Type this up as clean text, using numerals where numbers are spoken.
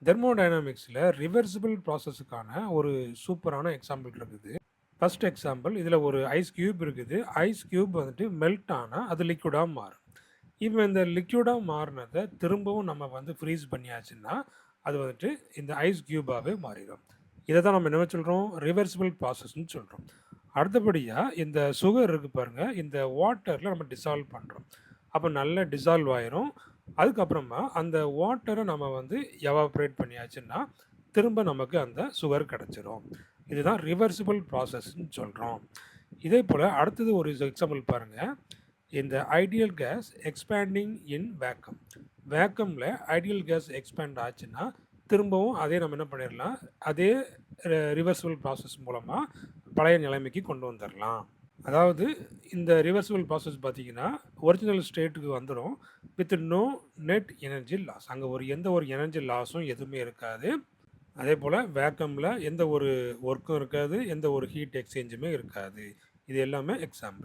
தெர்மோடைனமிக்ஸ்ல reversible ப்ராசஸுக்கான ஒரு சூப்பரான example இருக்குது. ஃபர்ஸ்ட் எக்ஸாம்பிள் இதில ஒரு ஐஸ் கியூப் இருக்குது. ஐஸ் கியூப் வந்துட்டு மெல்ட் ஆனா அது லிக்விடா மாறும். இப்ப இந்த லிக்விடா மாறுனத திரும்பவும் நம்ம வந்து ஃப்ரீஸ் பண்ணியாச்சுன்னா, அது வந்துட்டு இந்த ஐஸ் கியூபாவே மாறிரும். இத தான் நம்ம என்ன சொல்றோம்? ரிவர்சிபிள் ப்ராசஸ்ன்னு சொல்றோம். அடுத்தபடியா இந்த சுகர் இருக்கு பாருங்க, இந்த வாட்டர்ல நம்ம டிசால்வ் பண்றோம். அப்ப நல்லா டிசால்வ் ஆயிரும். அதுக்கப்புறமா அந்த வாட்டர நம்ம வந்து எவாப்பரேட் பண்ணியாச்சுன்னா, திரும்ப நமக்கு அந்த சுகர் கிடைச்சிரும். இதுதான் ரிவர்சிபிள் ப்ராசஸ்ன்னு சொல்றோம். இதேபோல அடுத்தது ஒரு எக்ஸாம்பிள் பாருங்க. இந்த ideal gas expanding in vacuum. வேக்கம்ல ஐடியல் கேஸ் எக்ஸ்பேண்ட் ஆச்சுன்னா, திரும்பவும் அதே நம்ம என்ன பண்ணிரலாம், அதே ரிவர்சிபிள் ப்ராசஸ் மூலமா பழைய நிலைமைக்கு கொண்டு வந்துரலாம். அதாவது இந்த ரிவர்சிபிள் ப்ராசஸ் பார்த்தீங்கன்னா, ஒரிஜினல் ஸ்டேட்டுக்கு வந்துரும். With no net energy loss. அங்க எந்த ஒரு எனர்ஜி லாஸும் எதுவுமே இருக்காது. அதேபோல வேக்கம்ல எந்த ஒரு ஒர்க்கும் இருக்காது. எந்த ஒரு ஹீட் எக்ஸ்சேஞ்சுமே இருக்காது. இது எல்லாமே எக்ஸாம்பிள்.